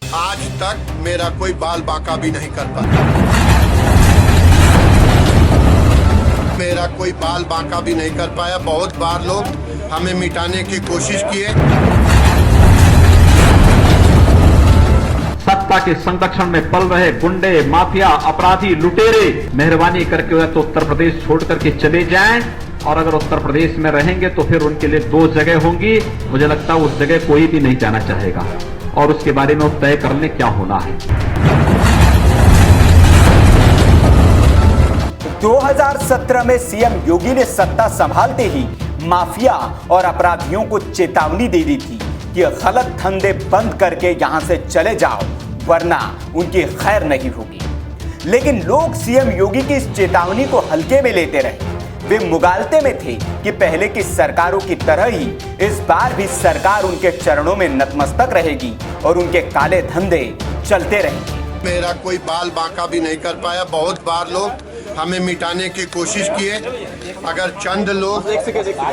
आज तक मेरा कोई बाल बांका भी नहीं कर पाया। मेरा कोई बाल बांका भी नहीं कर पाया। बहुत बार लोग हमें मिटाने की कोशिश किए। सत्ता के संरक्षण में पल रहे गुंडे, माफिया, अपराधी, लुटेरे मेहरबानी करके या तो उत्तर प्रदेश छोड़ करके चले जाएं, और अगर उत्तर प्रदेश में रहेंगे तो फिर उनके लिए दो जगह होंगी। मुझे लगता है उस जगह कोई भी नहीं जाना चाहेगा, और उसके बारे में तय कर लें क्या होना है। 2017 में सीएम योगी ने सत्ता संभालते ही माफिया और अपराधियों को चेतावनी दे दी थी कि गलत धंधे बंद करके यहां से चले जाओ, वरना उनकी खैर नहीं होगी। लेकिन लोग सीएम योगी की इस चेतावनी को हल्के में लेते रहे। वे मुगालते में थे कि पहले की सरकारों की तरह ही इस बार भी सरकार उनके चरणों में नतमस्तक रहेगी और उनके काले धंधे चलते रहेंगे। मेरा कोई बाल बांका भी नहीं कर पाया। बहुत बार लोग हमें मिटाने की कोशिश किए। अगर चंद लोग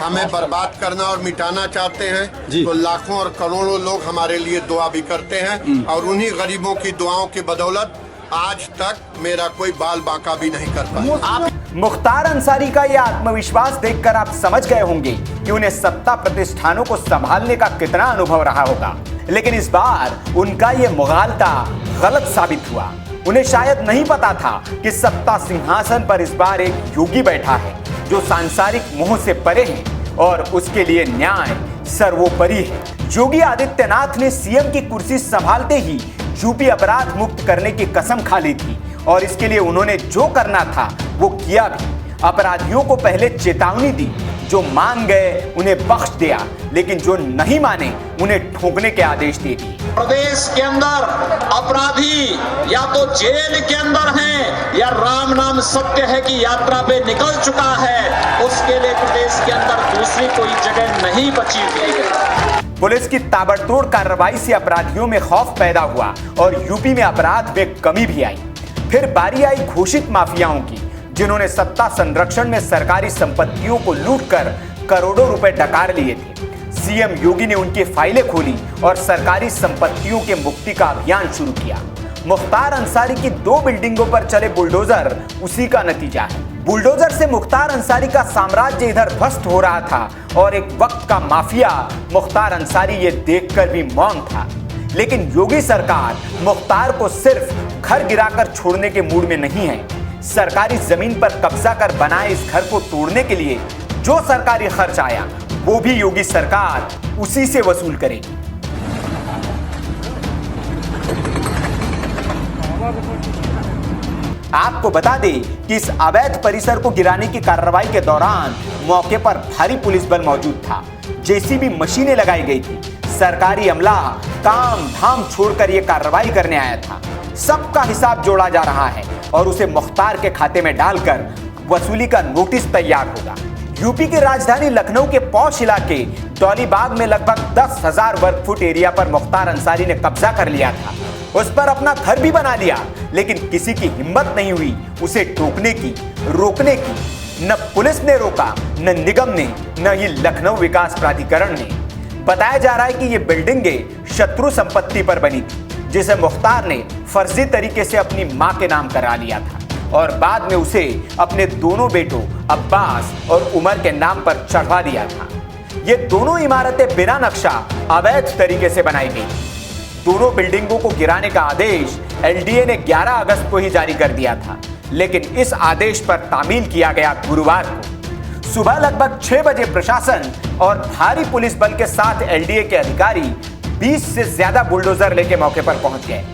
हमें बर्बाद करना और मिटाना चाहते हैं तो लाखों और करोड़ों लोग हमारे लिए दुआ भी करते हैं, और उन्हीं गरीबों की दुआओं की बदौलत आज तक मेरा कोई बाल बांका भी नहीं कर पाया। मुख्तार अंसारी का यह आत्मविश्वास देखकर आप समझ गए होंगे कि उन्हें सत्ता प्रतिष्ठानों को संभालने का कितना अनुभव रहा होगा। लेकिन इस बार उनका यह मुगालता गलत साबित हुआ। उन्हें शायद नहीं पता था कि सत्ता सिंहासन पर इस बार एक योगी बैठा है जो सांसारिक मोह से परे है और उसके लिए न्याय सर्वोपरि है। योगी आदित्यनाथ ने सीएम की कुर्सी संभालते ही यूपी अपराध मुक्त करने की कसम खा ली थी, और इसके लिए उन्होंने जो करना था वो किया भी। अपराधियों को पहले चेतावनी दी, जो मान गए उन्हें बख्श दिया, लेकिन जो नहीं माने उन्हें ठोकने के आदेश दे दिए। प्रदेश के अंदर अपराधी या तो जेल के अंदर हैं या राम नाम सत्य है कि यात्रा पे निकल चुका है, उसके लिए प्रदेश के अंदर दूसरी कोई जगह नहीं बची हुई है। पुलिस की ताबड़तोड़ कार्रवाई से अपराधियों में खौफ पैदा हुआ और यूपी में अपराध में कमी भी आई। फिर बारी आई घोषित माफियाओं की, जिन्होंने सत्ता संरक्षण में सरकारी संपत्तियों को लूटकर करोड़ों रुपए डकार लिए थे। सीएम योगी ने उनकी फाइलें खोली और सरकारी संपत्तियों के मुक्ति का अभियान शुरू किया। मुख्तार अंसारी की 2 बिल्डिंगों पर चले बुलडोजर उसी का नतीजा है। बुलडोजर से मुख्तार अंसारी का साम्राज्य इधर ध्वस्त हो रहा था, और एक वक्त का माफिया मुख्तार अंसारी ये देखकर भी मौन था। लेकिन योगी सरकार मुख्तार को सिर्फ घर गिराकर छोड़ने के मूड में नहीं है। सरकारी जमीन पर कब्जा कर बनाए इस घर को तोड़ने के लिए जो सरकारी खर्च आया वो भी योगी सरकार उसी से वसूल करेगी। आपको बता दें कि इस अवैध परिसर को गिराने की कार्रवाई के दौरान मौके पर भारी पुलिस बल मौजूद था। जेसीबी मशीनें लगाई गई थी। सरकारी अमला काम धाम छोड़कर यह कार्रवाई करने आया था। सबका हिसाब जोड़ा जा रहा है और उसे मुख्तार के खाते में डालकर वसूली का नोटिस तैयार होगा। यूपी की राजधानी लखनऊ के पौष इलाके डॉलीबाग में लगभग 10,000 वर्ग फुट एरिया पर मुख्तार अंसारी ने कब्जा कर लिया था। उस पर अपना घर भी बना लिया, लेकिन किसी की हिम्मत नहीं हुई उसे टोकने की, रोकने की। न पुलिस ने रोका, न निगम ने, न ही लखनऊ विकास प्राधिकरण ने। बताया जा रहा है कि ये बिल्डिंगें शत्रु संपत्ति पर बनी थी, जिसे मुख्तार ने फर्जी तरीके से अपनी मां के नाम करा लिया था और बाद में उसे अपने दोनों बेटों अब्बास और उमर के नाम पर चढ़वा दिया था। ये दोनों इमारतें बिना नक्शा अवैध तरीके से बनाई गई। दोनों बिल्डिंगों को गिराने का आदेश एलडीए ने 11 अगस्त को ही जारी कर दिया था, लेकिन इस आदेश पर तामील किया गया गुरुवार को। सुबह लगभग 6 बजे प्रशासन और भारी पुलिस बल के साथ एलडीए के अधिकारी 20 से ज्यादा बुलडोजर लेके मौके पर पहुंच गए।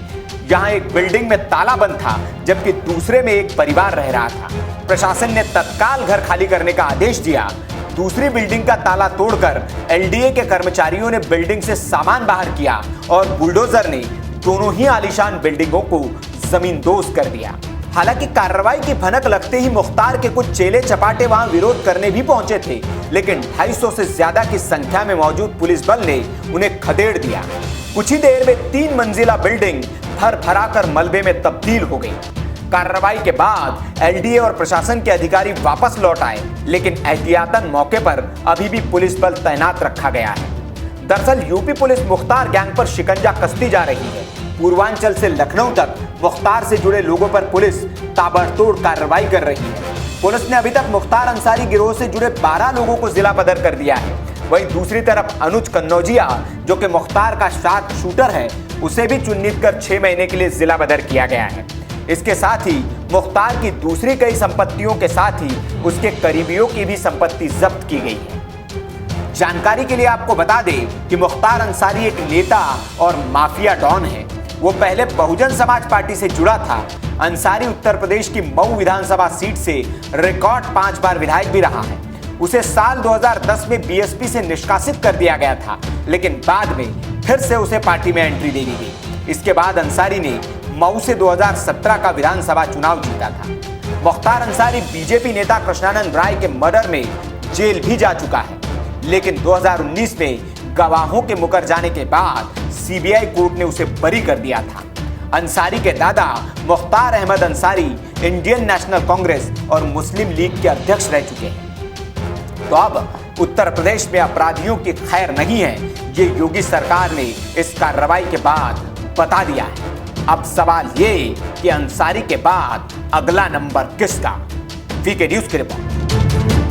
यहाँ एक बिल्डिंग में ताला बंद था, जबकि दूसरे में एक परिवार रह रहा था। प्रशासन ने तत्काल घर खाली करने का आदेश दिया। दूसरी बिल्डिंग का ताला तोड़कर एलडीए के कर्मचारियों ने बिल्डिंग से सामान बाहर किया और बुलडोजर ने दोनों ही आलीशान बिल्डिंगों को जमींदोज कर दिया। हालांकि कार्रवाई की भनक लगते ही मुख्तार के कुछ चेले चपाटे वहां विरोध करने भी पहुंचे थे, लेकिन 250 से ज्यादा की संख्या में मौजूद पुलिस बल ने उन्हें खदेड़ दिया। कुछ ही देर में 3 मंजिला बिल्डिंग भर भराकर मलबे में तब्दील हो गई। कार्रवाई के बाद एलडीए और प्रशासन के अधिकारी वापस लौट आए, लेकिन एहतियातन मौके पर अभी भी पुलिस बल तैनात रखा गया है। दरअसल यूपी पुलिस मुख्तार गैंग पर शिकंजा कसती जा रही है। पूर्वांचल से लखनऊ तक मुख्तार से जुड़े लोगों पर पुलिस ताबड़तोड़ कार्रवाई कर रही है। पुलिस ने अभी तक मुख्तार अंसारी गिरोह से जुड़े 12 लोगों को जिला बदर कर दिया है। वहीं दूसरी तरफ अनुज कन्नौजिया, जो कि मुख्तार का शार्प शूटर है, उसे भी चिन्हित कर 6 महीने के लिए जिला बदर किया गया है। इसके साथ ही मुख्तार की दूसरी कई संपत्तियों के साथ ही उसके करीबियों की भी संपत्ति जब्त की गई है। जानकारी के लिए आपको बता दें कि मुख्तार अंसारी एक नेता और माफिया डॉन है। वो पहले बहुजन समाज पार्टी से जुड़ा था। अंसारी उत्तर प्रदेश की मऊ विधानसभा सीट से रिकॉर्ड 5 बार विधायक भी रहा है। उसे साल 2010 में बीएसपी से निष्कासित कर दिया गया था, लेकिन बाद में फिर से उसे पार्टी में एंट्री दे दी गई। इसके बाद अंसारी ने मऊ से 2017 का विधानसभा चुनाव जीता था। मुख्तार अंसारी बीजेपी नेता कृष्णानंद राय के मर्डर में जेल भी जा चुका है, लेकिन 2019 में गवाहों के मुकर जाने के बाद सीबीआई कोर्ट ने उसे बरी कर दिया था। अंसारी के दादा मुख्तार अहमद अंसारी इंडियन नेशनल कांग्रेस और मुस्लिम लीग के अध्यक्ष रह चुके हैं। तो अब उत्तर प्रदेश में अपराधियों की खैर नहीं है, ये योगी सरकार ने इस कार्रवाई के बाद बता दिया है। अब सवाल ये कि अंसारी के बाद अगला नंबर किसका? वीके न्यूज की रिपोर्ट।